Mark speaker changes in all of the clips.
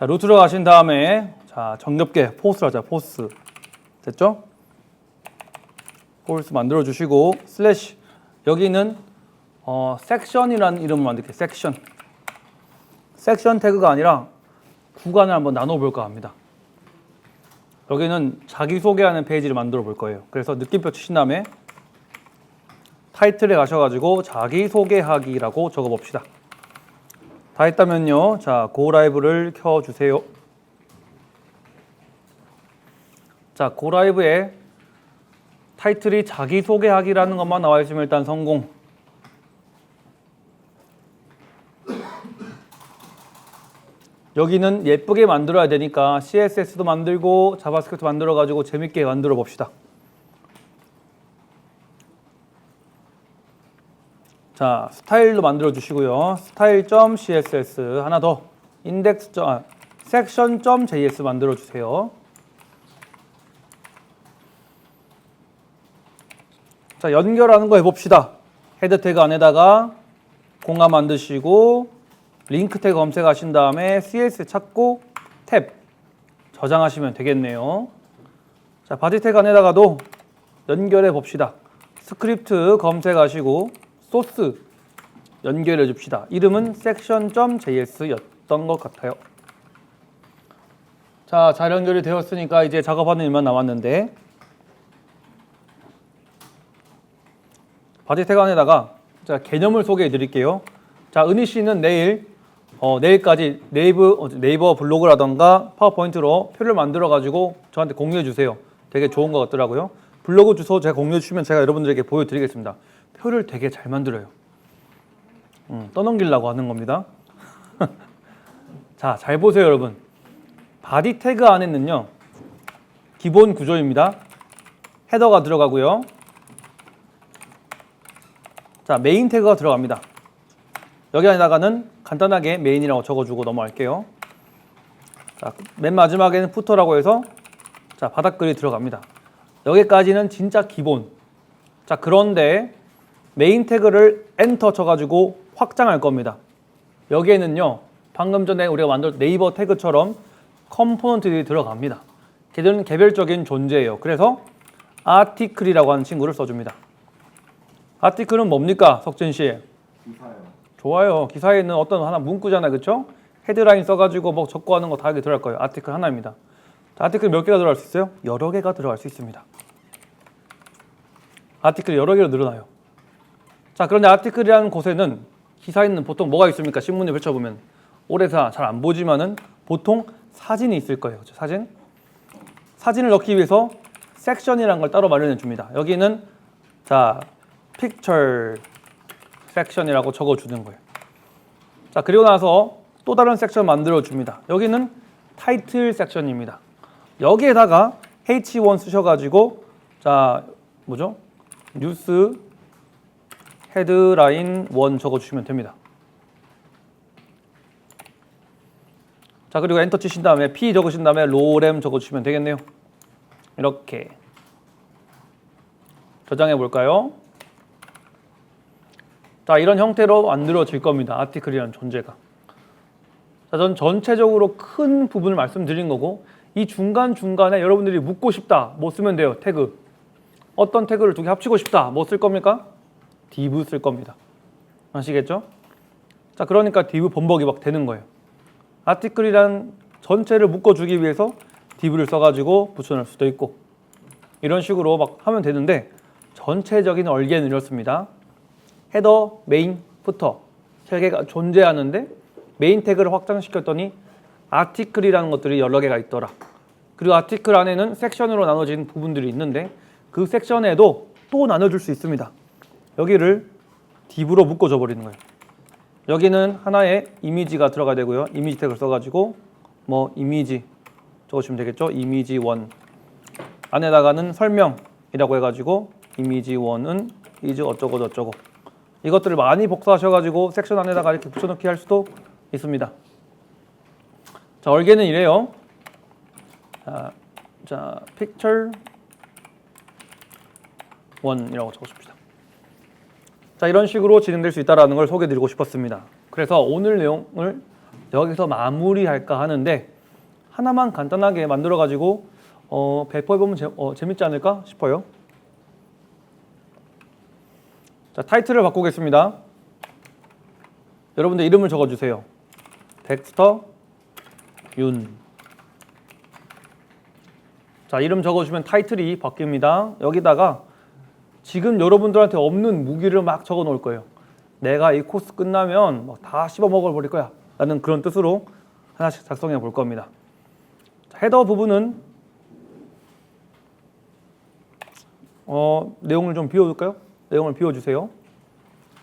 Speaker 1: 자, 루트로 가신 다음에 자, 정겹게 포스를 하자. 포스. 됐죠? 포스 만들어 주시고 슬래시 여기는 섹션이라는 이름을 만들게요. 섹션. 섹션 태그가 아니라 구간을 한번 나눠 볼까 합니다. 여기는 자기소개하는 페이지를 만들어 볼 거예요. 그래서 느낌표 치신 다음에 타이틀에 가셔가지고 자기소개하기라고 적어 봅시다. 다 했다면요. 자, 고라이브를 켜주세요. 자, 고라이브에 타이틀이 자기소개하기라는 것만 나와 있으면 일단 성공. 여기는 예쁘게 만들어야 되니까 CSS도 만들고 자바스크립트 만들어 가지고 재밌게 만들어 봅시다. 자, 스타일도 만들어 주시고요. 스타일.css 하나 더 section.js 만들어 주세요. 자, 연결하는 거 해봅시다. 헤드 태그 안에다가 공간 만드시고 링크 태그 검색하신 다음에 CSS 찾고 탭 저장하시면 되겠네요. 자, 바디 태그 안에다가도 연결해 봅시다. 스크립트 검색하시고 소스 연결해 줍시다. 이름은 section.js였던 것 같아요. 자, 잘 연결이 되었으니까 이제 작업하는 일만 남았는데 바디 태그 안에다가 자, 개념을 소개해 드릴게요. 자, 은희 씨는 내일까지 네이버 블로그라던가 파워포인트로 표를 만들어 가지고 저한테 공유해 주세요. 되게 좋은 것 같더라고요. 블로그 주소 제가 공유해 주시면 제가 여러분들에게 보여드리겠습니다. 표를 되게 잘 만들어요. 떠넘기려고 하는 겁니다. 자, 잘 보세요, 여러분. 바디 태그 안에는요, 기본 구조입니다. 헤더가 들어가고요. 자, 메인 태그가 들어갑니다. 여기 안에다가는 간단하게 메인이라고 적어주고 넘어갈게요. 자, 맨 마지막에는 푸터라고 해서 자, 바닥글이 들어갑니다. 여기까지는 진짜 기본. 자, 그런데 메인 태그를 엔터 쳐가지고 확장할 겁니다. 여기에는요, 방금 전에 우리가 만든 네이버 태그처럼 컴포넌트들이 들어갑니다. 걔들은 개별적인 존재예요. 그래서 아티클이라고 하는 친구를 써줍니다. 아티클은 뭡니까, 석진 씨?
Speaker 2: 기사요.
Speaker 1: 좋아요. 기사에 있는 어떤 하나 문구잖아요, 그렇죠? 헤드라인 써가지고 뭐 적고 하는 거 다 여기 들어갈 거예요. 아티클 하나입니다. 자, 아티클 몇 개가 들어갈 수 있어요? 여러 개가 들어갈 수 있습니다. 아티클이 여러 개로 늘어나요. 자, 그런데 아티클이라는 곳에는 기사에는 보통 뭐가 있습니까? 신문에 펼쳐보면 오래서 잘 안 보지만은 보통 사진이 있을 거예요. 그렇죠? 사진을 넣기 위해서 섹션이라는 걸 따로 마련해 줍니다. 여기는 자, picture 섹션이라고 적어주는 거예요. 자, 그리고 나서 또 다른 섹션 만들어 줍니다. 여기는 타이틀 섹션입니다. 여기에다가 H1 쓰셔가지고 자, 뭐죠? 뉴스 헤드라인 1 적어주시면 됩니다. 자, 그리고 엔터 치신 다음에 P 적으신 다음에 로렘 적어주시면 되겠네요. 이렇게 저장해 볼까요? 자, 이런 형태로 만들어질 겁니다. 아티클이라는 존재가. 자, 전 전체적으로 큰 부분을 말씀드린 거고 이 중간중간에 여러분들이 묻고 싶다. 뭐 쓰면 돼요? 태그. 어떤 태그를 두 개 합치고 싶다. 뭐 쓸 겁니까? div 쓸 겁니다. 아시겠죠? 자, 그러니까 div 범벅이 막 되는 거예요. 아티클이란 전체를 묶어주기 위해서 div를 써가지고 붙여놓을 수도 있고 이런 식으로 막 하면 되는데 전체적인 얼개는 이렇습니다. 헤더, 메인, 푸터 세 개가 존재하는데 메인 태그를 확장시켰더니 아티클이라는 것들이 여러 개가 있더라. 그리고 아티클 안에는 섹션으로 나눠진 부분들이 있는데 그 섹션에도 또 나눠줄 수 있습니다. 여기를 div로 묶어줘 버리는 거예요. 여기는 하나의 이미지가 들어가야 되고요. 이미지 태그를 써가지고 뭐 이미지 적으시면 되겠죠. 이미지 1 안에다가는 설명이라고 해가지고 이미지 1은 is 어쩌고 저쩌고 이것들을 많이 복사하셔가지고 섹션 안에다가 이렇게 붙여넣기 할 수도 있습니다. 자, 얼개는 이래요. 자, picture 1이라고 적어줍시다. 자, 이런 식으로 진행될 수 있다는 걸 소개해드리고 싶었습니다. 그래서 오늘 내용을 여기서 마무리할까 하는데 하나만 간단하게 만들어 가지고 배포해보면 재밌지 않을까 싶어요. 자, 타이틀을 바꾸겠습니다. 여러분들 이름을 적어주세요. 덱스터 윤. 자, 이름 적어주면 타이틀이 바뀝니다. 여기다가 지금 여러분들한테 없는 무기를 막 적어 놓을 거예요. 내가 이 코스 끝나면 다 씹어 먹어 버릴 거야 라는 그런 뜻으로 하나씩 작성해 볼 겁니다. 자, 헤더 부분은 내용을 좀 비워둘까요? 내용을 비워주세요.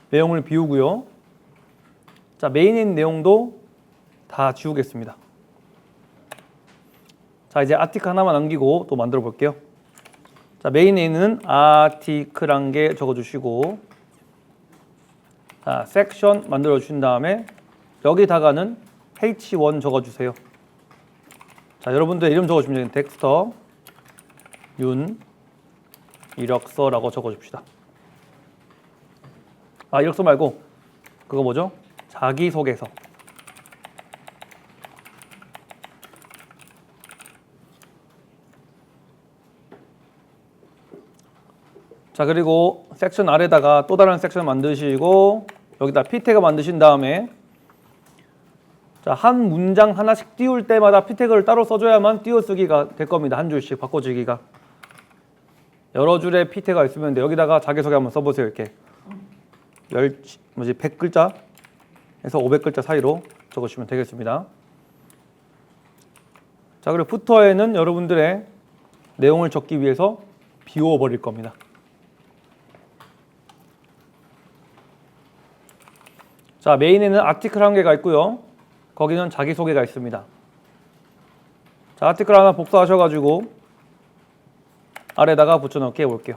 Speaker 1: 내용을 비우고요. 자, 메인에 있는 내용도 다 지우겠습니다. 자, 이제 아티클 하나만 남기고 또 만들어 볼게요. 자, 메인에 있는 아티클 개 적어주시고, 자, 섹션 만들어 주신 다음에 여기다가는 H1 적어주세요. 자, 여러분들 이름 적어주시면 덱스터 윤 이력서라고 적어줍시다. 아, 이력서 말고 그거 뭐죠? 자기소개서. 자, 그리고 섹션 아래다가 또 다른 섹션 만드시고 여기다 p 태그 만드신 다음에 자, 한 문장 하나씩 띄울 때마다 p 태그를 따로 써줘야만 띄어쓰기가 될 겁니다. 한 줄씩 바꿔주기가. 여러 줄의 p 태그가 있으면 돼. 여기다가 자기소개 한번 써보세요. 이렇게 100글자에서 500글자 사이로 적으시면 되겠습니다. 자, 그리고 푸터에는 여러분들의 내용을 적기 위해서 비워버릴 겁니다. 자, 메인에는 아티클 한 개가 있고요. 거기는 자기소개가 있습니다. 자, 아티클 하나 복사하셔가지고 아래다가 붙여넣기 해볼게요.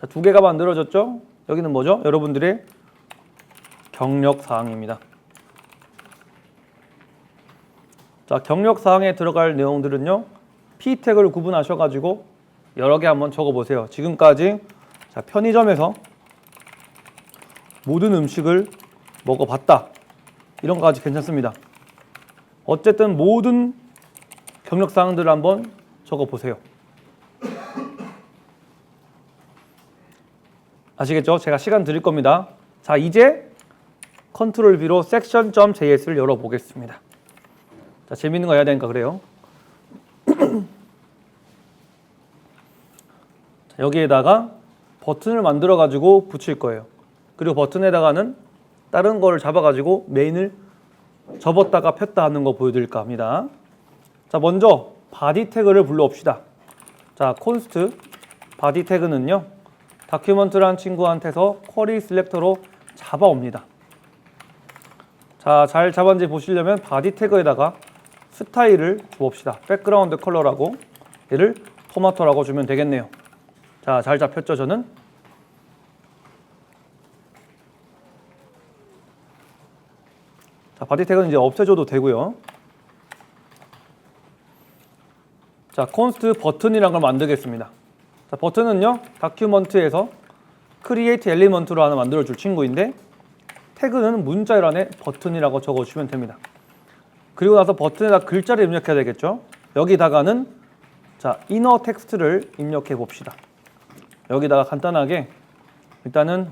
Speaker 1: 자, 두 개가 만들어졌죠? 여기는 뭐죠? 여러분들의 경력사항입니다. 자, 경력사항에 들어갈 내용들은요, P 태그를 구분하셔가지고 여러 개 한번 적어보세요. 지금까지 자, 편의점에서 모든 음식을 먹어봤다. 이런 거까지 괜찮습니다. 어쨌든 모든 경력사항들을 한번 적어보세요. 아시겠죠? 제가 시간 드릴 겁니다. 자, 이제 컨트롤 B로 section.js를 열어보겠습니다. 자, 재밌는 거 해야 되니까 그래요. 자, 여기에다가 버튼을 만들어 가지고 붙일 거예요. 그리고 버튼에다가는 다른 거를 잡아가지고 메인을 접었다가 폈다 하는 거 보여드릴까 합니다. 자, 먼저 바디 태그를 불러옵시다. 자, const 바디 태그는요, 다큐먼트란 친구한테서 쿼리 셀렉터로 잡아옵니다. 자, 잘 잡았는지 보시려면 바디 태그에다가 스타일을 줘봅시다. 백그라운드 컬러라고, 얘를 토마토라고 주면 되겠네요. 자, 잘 잡혔죠, 저는? 자, 바디 태그는 이제 없애줘도 되고요. 자, const 버튼이라는 걸 만들겠습니다. 자, 버튼은요, 다큐먼트에서 create element로 하나 만들어줄 친구인데, 태그는 문자열란에 버튼이라고 적어주시면 됩니다. 그리고 나서 버튼에다 글자를 입력해야 되겠죠. 여기다가는 자, inner 텍스트를 입력해 봅시다. 여기다가 간단하게 일단은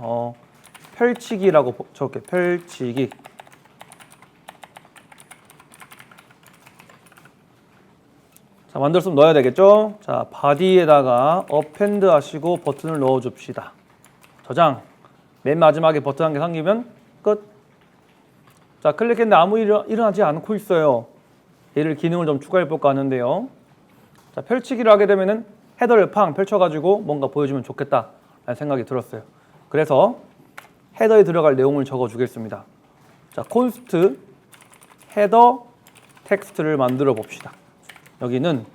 Speaker 1: 펼치기라고 적을게요. 펼치기. 자, 만들었으면 넣어야 되겠죠. 자, 바디에다가 append 하시고 버튼을 넣어 줍시다. 저장. 맨 마지막에 버튼 한 개 생기면 끝. 자, 클릭했는데 아무 일 일어나지 않고 있어요. 얘를 기능을 좀 추가해 볼까 하는데요. 자, 펼치기를 하게 되면은 헤더를 팡 펼쳐가지고 뭔가 보여주면 좋겠다 라는 생각이 들었어요. 그래서 헤더에 들어갈 내용을 적어 주겠습니다. 자, const 헤더 텍스트를 만들어 봅시다. 여기는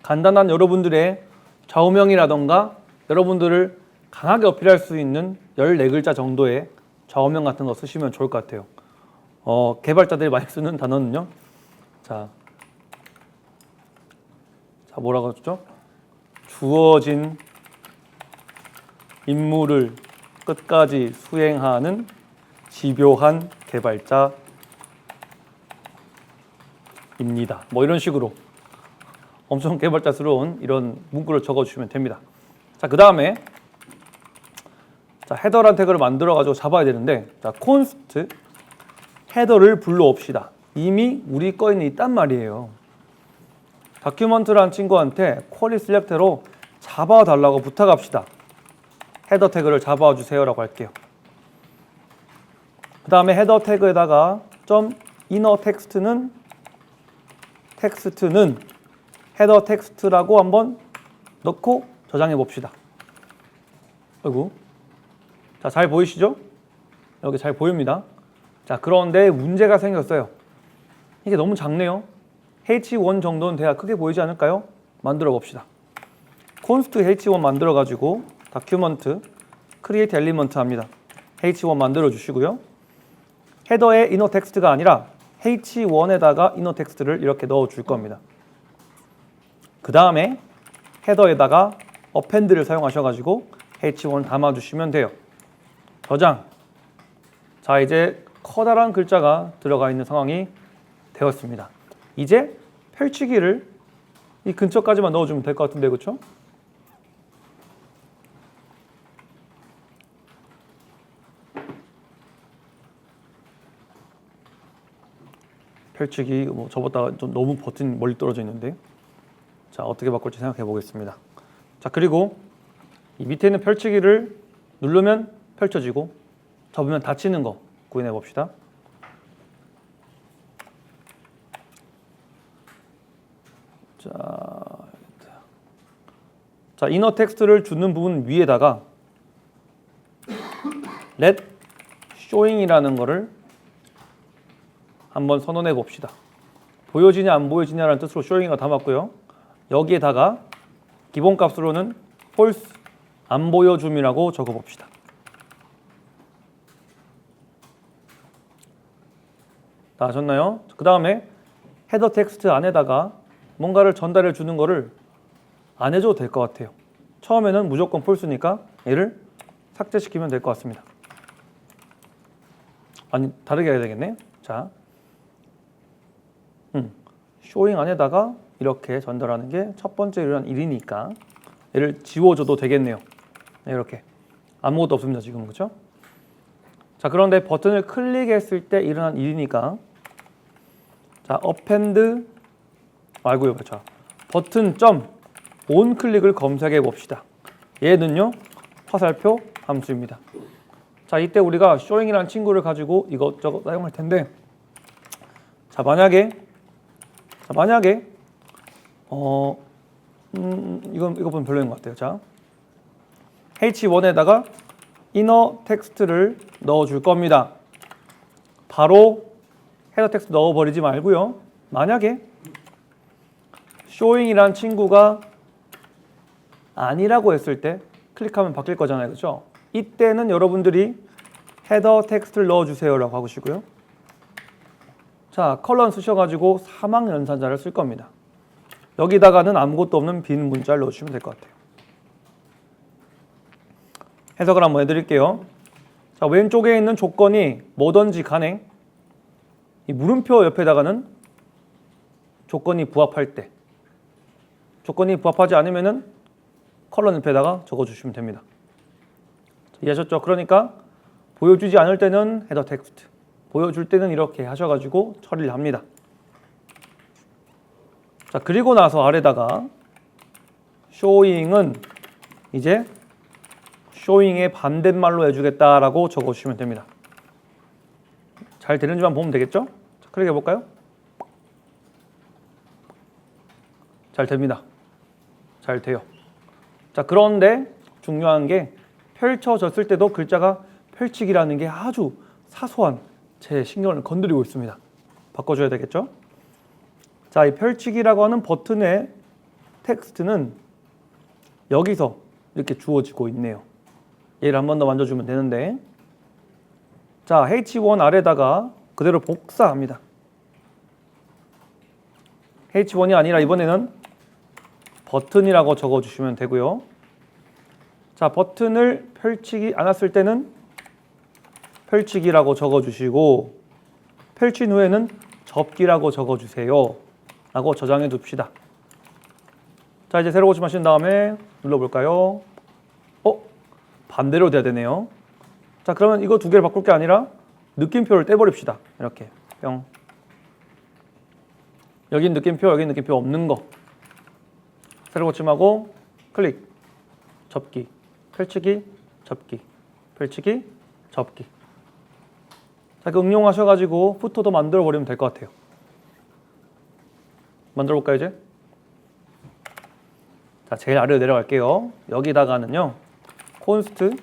Speaker 1: 간단한 여러분들의 좌우명이라던가 여러분들을 강하게 어필할 수 있는 14글자 정도의 좌우명 같은 거 쓰시면 좋을 것 같아요. 개발자들이 많이 쓰는 단어는요. 자, 뭐라고 했죠? 주어진 임무를 끝까지 수행하는 집요한 개발자입니다. 뭐 이런 식으로 엄청 개발자스러운 이런 문구를 적어주시면 됩니다. 자, 그 다음에 자, 헤더란 태그를 만들어 가지고 잡아야 되는데, 자, const 헤더를 불러옵시다. 이미 우리 거에는 있단 말이에요. 다큐먼트라는 친구한테 쿼리 select,로 잡아달라고 부탁합시다. 헤더 태그를 잡아와 주세요라고 할게요. 그 다음에 헤더 태그에다가 inner 텍스트는 헤더 텍스트라고 한번 넣고 저장해 봅시다. 아이고. 자, 잘 보이시죠? 여기 잘 보입니다. 자, 그런데 문제가 생겼어요. 이게 너무 작네요. h1 정도는 돼야 크게 보이지 않을까요? 만들어 봅시다. const h1 만들어 가지고 document create element 합니다. h1 만들어 주시고요. 헤더에 inner 텍스트가 아니라 h1에다가 inner 텍스트를 이렇게 넣어 줄 겁니다. 그 다음에 헤더에다가 append를 사용하셔 가지고 h1 담아 주시면 돼요. 저장. 자, 이제 커다란 글자가 들어가 있는 상황이 되었습니다. 이제 펼치기를 이 근처까지만 넣어주면 될 것 같은데, 그렇죠? 펼치기 뭐 접었다가 좀 너무 버튼 멀리 떨어져 있는데, 자, 어떻게 바꿀지 생각해 보겠습니다. 자, 그리고 이 밑에 있는 펼치기를 누르면 펼쳐지고 접으면 닫히는 거 구현해 봅시다. 자, 이너 텍스트를 주는 부분 위에다가 let showing이라는 거를 한번 선언해 봅시다. 보여지냐 안 보여지냐라는 뜻으로 showing을 담았고요. 여기에다가 기본값으로는 false 안 보여줌이라고 적어 봅시다. 다 아셨나요? 그 다음에 헤더 텍스트 안에다가 뭔가를 전달해 주는 거를 안 해줘도 될 것 같아요. 처음에는 무조건 false니까 얘를 삭제시키면 될 것 같습니다. 아니, 다르게 해야 되겠네. 자, showing 안에다가 이렇게 전달하는 게 첫 번째 일어난 일이니까 얘를 지워줘도 되겠네요. 네, 이렇게 아무것도 없습니다 지금, 그렇죠? 자, 그런데 버튼을 클릭했을 때 일어난 일이니까 자, append 말고요. 자, 버튼 점 on 클릭을 검색해 봅시다. 얘는요, 화살표 함수입니다. 자, 이때 우리가 showing이라는 친구를 가지고 이것저것 사용할 텐데, 자, 만약에 이거 보면 별로인 것 같아요. 자, h1에다가 inner 텍스트를 넣어 줄 겁니다. 바로 헤더 텍스트 넣어 버리지 말고요. 만약에 showing이란 친구가 아니라고 했을 때 클릭하면 바뀔 거잖아요, 그렇죠? 이때는 여러분들이 헤더 텍스트를 넣어주세요라고 하시고요. 자, 컬런 쓰셔가지고 사막 연산자를 쓸 겁니다. 여기다가는 아무것도 없는 빈 문자를 넣어주시면 될 것 같아요. 해석을 한번 해드릴게요. 자, 왼쪽에 있는 조건이 뭐든지 간에 이 물음표 옆에다가는 조건이 부합할 때, 조건이 부합하지 않으면은 컬런 옆에다가 적어주시면 됩니다. 이해하셨죠? 그러니까 보여주지 않을 때는 헤더 텍스트, 보여줄 때는 이렇게 하셔가지고 처리를 합니다. 자, 그리고 나서 아래다가 showing은 이제 showing의 반대말로 해주겠다라고 적어주시면 됩니다. 잘 되는지만 보면 되겠죠? 자, 클릭해 볼까요? 잘 됩니다. 잘 돼요. 자, 그런데 중요한 게 펼쳐졌을 때도 글자가 펼치기라는 게 아주 사소한 제 신경을 건드리고 있습니다. 바꿔줘야 되겠죠? 자, 이 펼치기라고 하는 버튼의 텍스트는 여기서 이렇게 주어지고 있네요. 얘를 한 번 더 만져주면 되는데, 자, H1 아래다가 그대로 복사합니다. H1이 아니라 이번에는 버튼이라고 적어주시면 되고요. 자, 버튼을 펼치기 않았을 때는 펼치기라고 적어주시고, 펼친 후에는 접기라고 적어주세요 라고 저장해 둡시다. 자, 이제 새로 고침하신 다음에 눌러볼까요? 반대로 돼야 되네요. 자, 그러면 이거 두 개를 바꿀 게 아니라 느낌표를 떼버립시다. 이렇게 뿅. 여긴 느낌표, 여긴 느낌표 없는 거. 새로 고침하고 클릭, 접기, 펼치기, 접기, 펼치기, 접기. 자, 그 응용하셔가지고 푸터도 만들어 버리면 될 것 같아요. 만들어 볼까요, 이제? 자, 제일 아래로 내려갈게요. 여기다가는요, 콘스트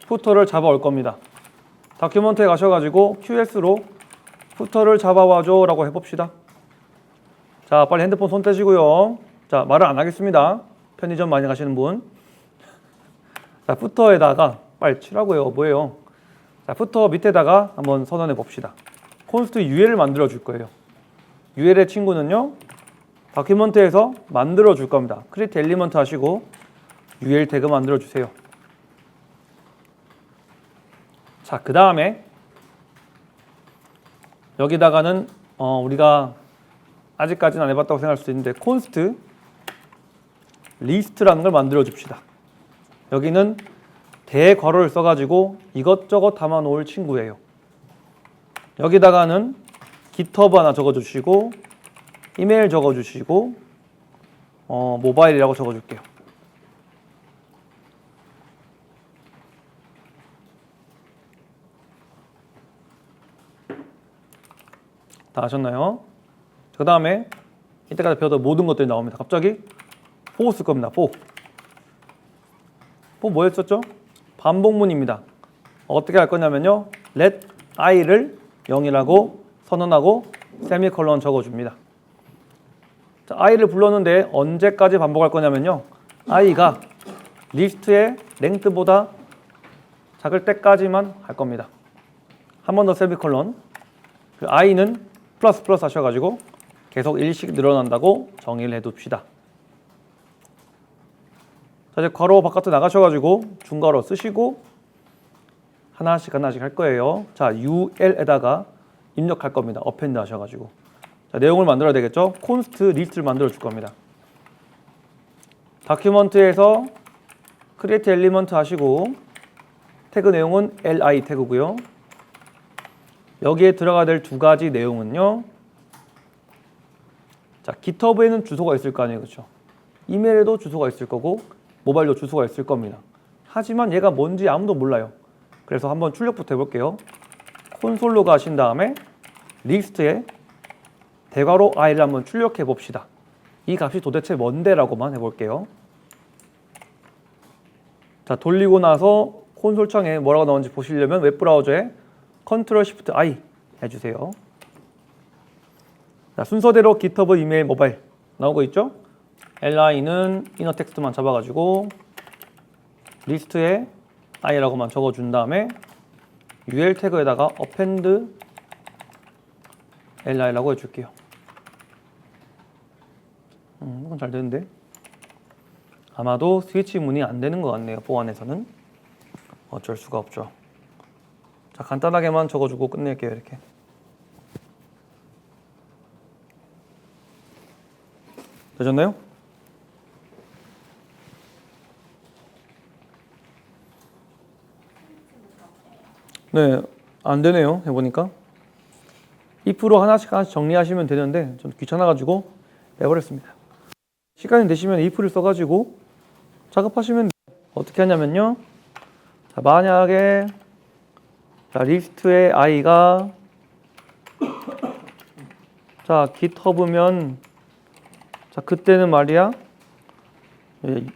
Speaker 1: 푸터를 잡아올 겁니다. 다큐먼트에 가셔가지고 QS로 푸터를 잡아와줘 라고 해봅시다. 자, 빨리 핸드폰 손 떼시고요. 자, 말을 안 하겠습니다. 편의점 많이 가시는 분. 자, 푸터에다가 빨리 치라고요. 뭐예요? 자, 푸터 밑에다가 한번 선언해 봅시다. 콘스트 UL을 만들어 줄 거예요. UL의 친구는요, 다큐먼트에서 만들어 줄 겁니다. 크리에이트 엘리먼트 하시고 UL 태그 만들어 주세요. 자, 그 다음에 여기다가는 우리가 아직까지는 안 해봤다고 생각할 수도 있는데 콘스트 리스트라는 걸 만들어 줍시다. 여기는 대괄호를 써가지고 이것저것 담아 놓을 친구예요. 여기다가는 GitHub 하나 적어주시고 이메일 적어주시고 모바일이라고 적어줄게요. 다 하셨나요? 그 다음에 이때까지 배웠던 모든 것들이 나옵니다. 갑자기 for 쓸 겁니다. for 뭐였었죠? 반복문입니다. 어떻게 할 거냐면요, let i를 0이라고 선언하고 세미콜론 적어줍니다. 자, i를 불렀는데 언제까지 반복할 거냐면요, i가 리스트의 랭크보다 작을 때까지만 할 겁니다. 한 번 더 세미콜론. 그 i는 플러스 플러스 하셔가지고 계속 1씩 늘어난다고 정의를 해둡시다. 자, 이제 괄호 바깥으로 나가셔가지고 중괄호 쓰시고 하나씩 할 거예요. 자, ul에다가 입력할 겁니다. 어펜드 하셔가지고. 자, 내용을 만들어야 되겠죠? 콘스트 리스트를 만들어 줄 겁니다. 다큐먼트에서 크리에이트 엘리먼트 하시고 태그 내용은 li 태그고요. 여기에 들어가야 될 두 가지 내용은요, 자, GitHub에는 주소가 있을 거 아니에요, 그렇죠? 이메일에도 주소가 있을 거고 모바일도 주소가 있을 겁니다. 하지만 얘가 뭔지 아무도 몰라요. 그래서 한번 출력부터 해볼게요. 콘솔로 가신 다음에 리스트에 대괄호 i를 한번 출력해 봅시다. 이 값이 도대체 뭔데라고만 해볼게요. 자, 돌리고 나서 콘솔 창에 뭐라고 나오는지 보시려면 웹브라우저에 Ctrl Shift I 해주세요. 자, 순서대로 GitHub, 이메일, 모바일 나오고 있죠? li는 이너 텍스트만 잡아가지고 리스트에 i라고만 적어준 다음에 ul 태그에다가 append li라고 해줄게요. 이건 잘 되는데 아마도 스위치 문이 안 되는 것 같네요. 보안에서는 어쩔 수가 없죠. 자, 간단하게만 적어주고 끝낼게요. 이렇게. 되셨나요? 네, 안 되네요. 해보니까. if로 하나씩 정리하시면 되는데 좀 귀찮아가지고 빼버렸습니다. 시간이 되시면 if를 써가지고 작업하시면 돼요. 어떻게 하냐면요, 자, 만약에 자, 리스트의 i가 자, GitHub면 자, 그때는 말이야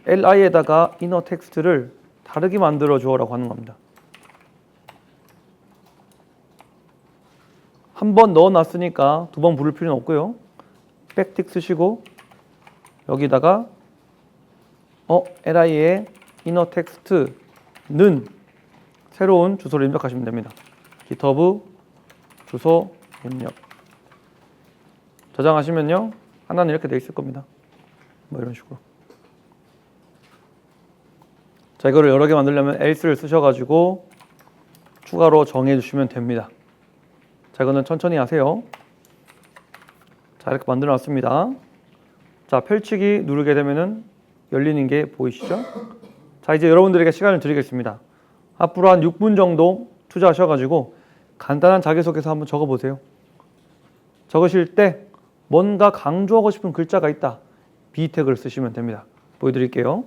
Speaker 1: li에다가 이너 텍스트를 다르게 만들어 주어라고 하는 겁니다. 한 번 넣어놨으니까 두 번 부를 필요는 없고요. 백틱 쓰시고 여기다가 li의 이너 텍스트는 새로운 주소를 입력하시면 됩니다. GitHub 주소 입력. 저장하시면요, 하나는 이렇게 돼 있을 겁니다. 뭐 이런 식으로. 자, 이거를 여러 개 만들려면 else를 쓰셔가지고 추가로 정해 주시면 됩니다. 자, 이거는 천천히 하세요. 자, 이렇게 만들어 놨습니다. 자, 펼치기 누르게 되면은 열리는 게 보이시죠? 자, 이제 여러분들에게 시간을 드리겠습니다. 앞으로 한 6분 정도 투자하셔가지고 간단한 자기소개서 한번 적어보세요. 적으실 때 뭔가 강조하고 싶은 글자가 있다. B 태그를 쓰시면 됩니다. 보여드릴게요.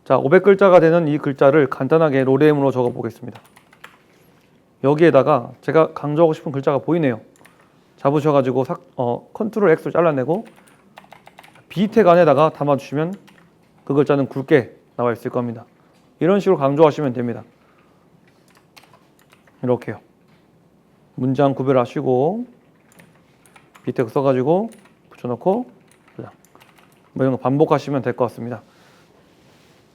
Speaker 1: 자, 500글자가 되는 이 글자를 간단하게 로레임으로 적어보겠습니다. 여기에다가 제가 강조하고 싶은 글자가 보이네요. 잡으셔가지고 컨트롤 X를 잘라내고 B 태그 안에다가 담아주시면 그 글자는 굵게 나와 있을 겁니다. 이런 식으로 강조하시면 됩니다. 이렇게요. 문장 구별하시고 B 태그 써가지고 붙여놓고 뭐 이런 거 반복하시면 될 것 같습니다.